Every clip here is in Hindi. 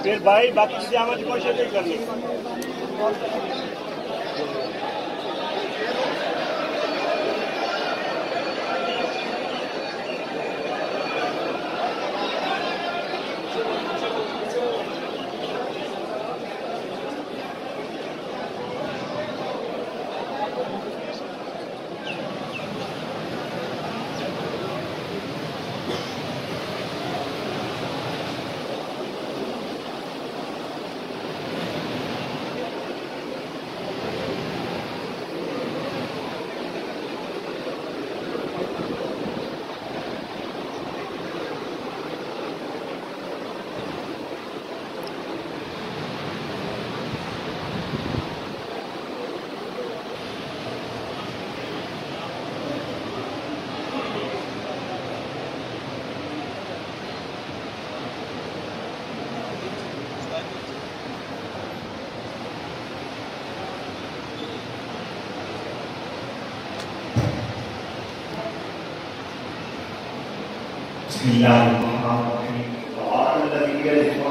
फिर भाई बाकी जामा की कोशिश नहीं करनी।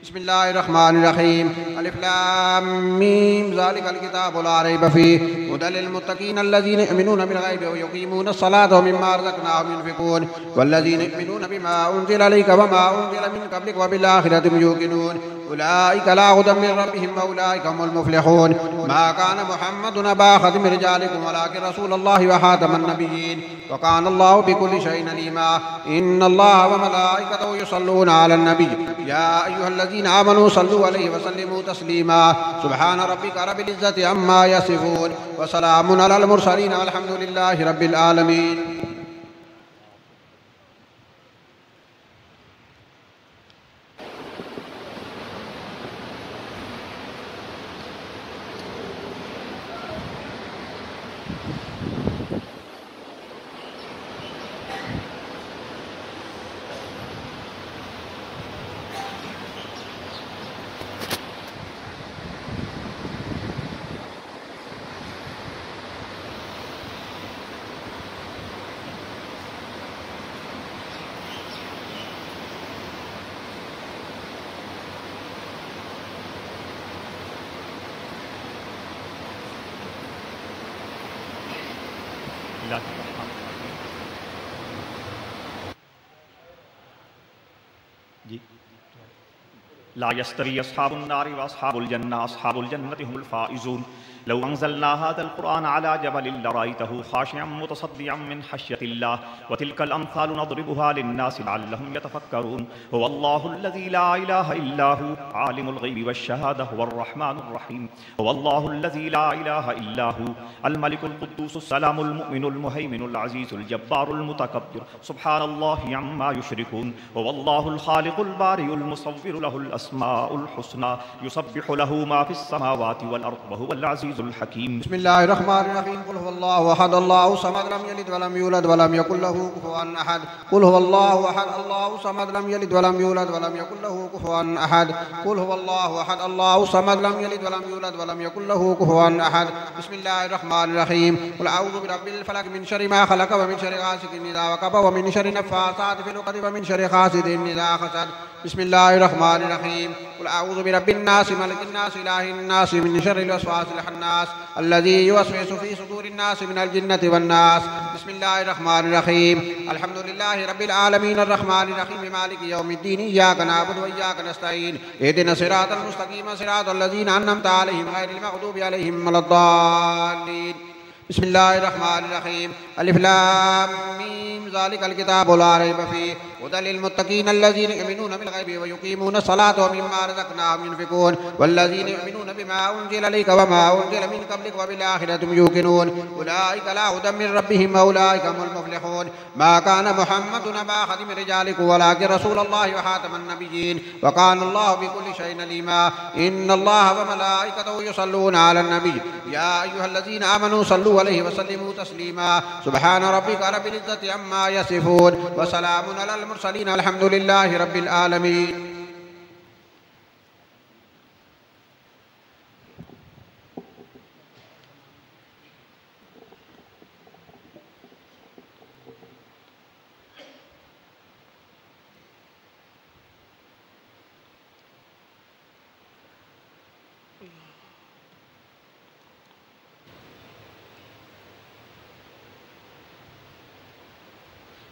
बिस्मिल्लाहिर्रहमानिर्रहीम अलिफ लाम मीम ज़ालिकल किताबु ला रैब फ़ीह हुदल लिल्मुत्तक़ीन अल्लज़ीना युमिनूना बिल ग़ैबि व युक़ीमूना अस्सलाता व मिम्मा रज़क़नाहुम युनफ़िक़ून वल्लज़ीना युमिनूना बिमा उन्ज़िला इलैका व मा उन्ज़िला मिन क़ब्लिक व बिल आख़िरति हुम यूक़िनून उलाइका ला हुदम मिन रब्बिहिम व उलाइका हुमुल मुफ़्लिहून मा काना मुहम्मदुन अबा अहद मिन रिजालिकुम वलाकिन रसूलुल्लाहि व ख़ातमन नबिय्यीन व काना अल्लाहु बिकुल्लि शैइन अलीमा इन्नल्लाहा व मलाइकतहु युसल्लूना अलन नबी या अय्युहल्लज़ीना आमनू सल्लु अलैहि व सल्लिमू तस्लीमा सुब्हान रब्बिका रब्बिल इज़्ज़ति अम्मा यसिफून व सलामुन अलल मुरसलीन वल्हम्दुलिल्लाहि रब्बिल आलमीन। जी ला यस्तरी अस्हाबुन नारि व अस्हाबुल जन्नह अस्हाबुल जन्नति हुमुल फाइज़ून लौ अंज़लना हाज़ल क़ुरआन अला जबलिन लरअयतहु ख़ाशिअन मुतसद्दिअन मिन ख़श्यतिल्लाह व तिल्कल अम्सालु नज़रिबुहा लिन्नासि लअल्लहुम यतफ़क्करून हुवल्लाहुल्लज़ी ला इलाहा इल्ला हु आलिमुल ग़ैबि वश्शहादह हुवर्रहमानुर रहीम हुवल्लाहुल्लज़ी ला इलाहा इल्ला हु अल मलिकुल क़ुद्दूसुस सलामुल मुमिनुल मुहैमिनुल अज़ीज़ुल जब्बारुल मुतकब्बिर सुब्हानल्लाहि अम्मा युश्रिकून हुवल्लाहुल ख़ालिक़ुल बारिउल मुसव्विरु लहुल अस्माउल हुस्ना युसब्बिहु लहु मा फिस समावाति वल अर्द व हुवल अज़ीज़ुल हकीम। बिस्मिल्लाहिर्रहमानिर्रहीम कुल हुवल्लाहु अहद अल्लाहु समद लम यलिद व लम यूलद व लम यकुल लहु कुफुवन अहद कुल हुवल्लाहु अहद अल्लाहु समद लम यलिद व लम यूलद व लम यकुल लहु कुफुवन अहद कुल हुवल्लाहु अहद अल्लाहु समद लम यलिद व लम यूलद व लम यकुल लहु कुफुवन अहद बिस्मिल्लाहिर्रहमानिर्रहीम कुल अऊज़ु बिरब्बिल फलक मिन शर्रि मा खलक व मिन शर्रि गासिकिन इज़ा वक़ब व मिन शर्रि नफ़्फ़ासाति फिल उक़द व मिन शर्रि हासिदिन इज़ा हसद बिस्मिल्लाहिर्रहमानिर्रहीम कुल अऊज़ु बिरब्बिन नास मलिकिन नास इलाहिन नास मिन शर्रिल वस्वासिल खन्नास अल्लज़ी युवस्विसु फ़ी सुदूरिन नास मिनल जिन्नति वन नास। बिस्मिल्लाहिर्रहमानिर्रहीम अल्हम्दुलिल्लाहि रब्बिल आलमीन अर्रहमानिर रहीम मालिकि यौमिद्दीन इय्याका नअबुदु व इय्याका नस्तईन इहदिनस सिरातल मुस्तक़ीम सिरातल लज़ीना अन्अमता अलैहिम ग़ैरिल मग़दूबि अलैहिम वलद्दाल्लीन। बिस्मिल्लाहिर्रहमानिर्रहीम अलिफ लाम मीम ज़ालिकल किताबु ला रैब फ़ीह हुदल लिल्मुत्तक़ीन अल्लज़ीना युमिनूना बिल ग़ैबि व युक़ीमूना अस्सलाता व मिम्मा रज़क़नाहुम युनफ़िक़ून वल्लज़ीना युमिनूना बिमा उन्ज़िला इलैका व मा उन्ज़िला मिन क़ब्लिक व बिल आख़िरति हुम यूक़िनून उलाइका ला हुदम मिन रब्बिहिम व उलाइका हुमुल मुफ़्लिहून मा काना मुहम्मदुन अबा अहद मिन रिजालिकुम वलाकिन रसूलुल्लाहि व ख़ातमन नबिय्यीन व काना अल्लाहु बिकुल्लि शैइन अलीमा इन्नल्लाहा व मलाइकतहु युसल्लूना अलन नबी या अय्युहल्लज़ीना आमनू सल्लु अलैहि व सल्लिमू तस्लीमा सुब्हान रब्बिका रब्बिल इज़्ज़ति अम्मा यसिफून व सलामुन अलल मुरसलीन वल्हम्दुलिल्लाहि रब्बिल आलमीन।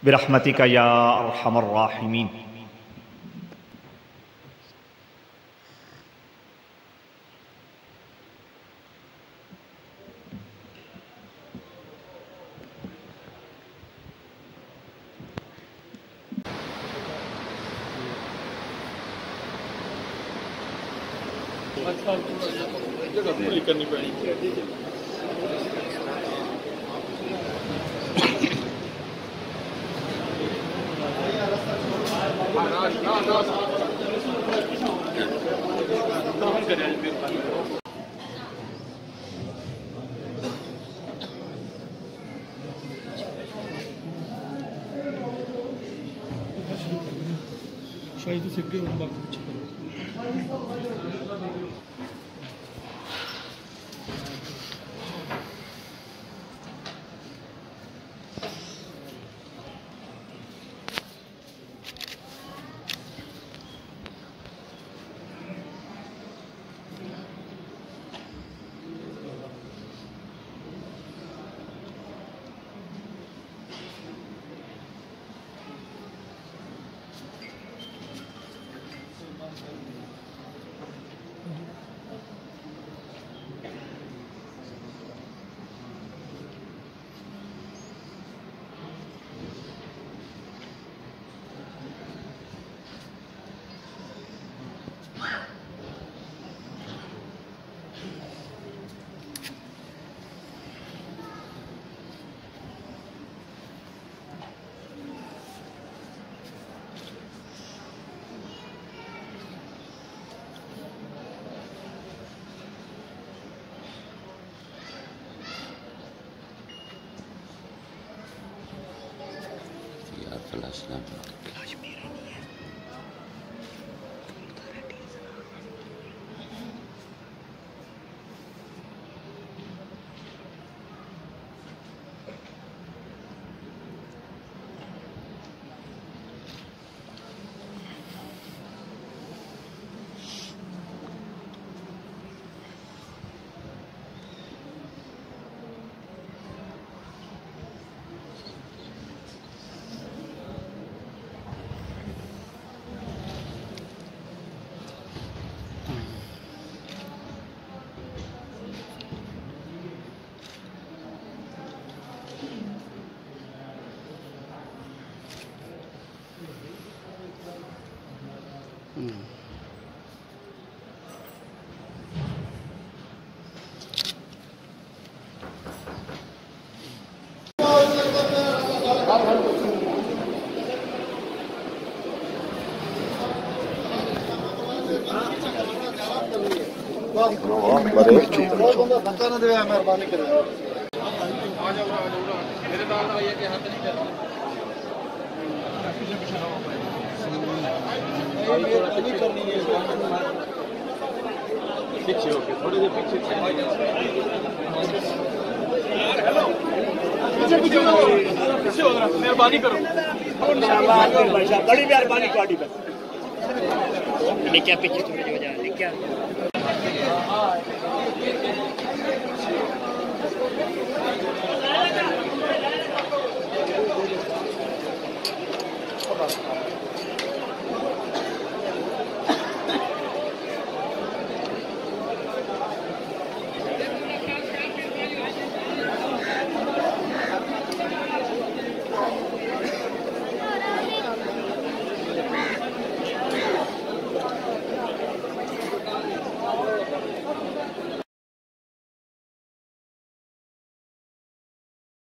बिरहमतिका या अरहमर राहिमीन। करनी पड़ी शायद सिक्के पीछे होके थोड़े देर पीछे मेहरबानी करो बड़ी मेहरबानी गाड़ी पे क्या पीछे थोड़ी जगह क्या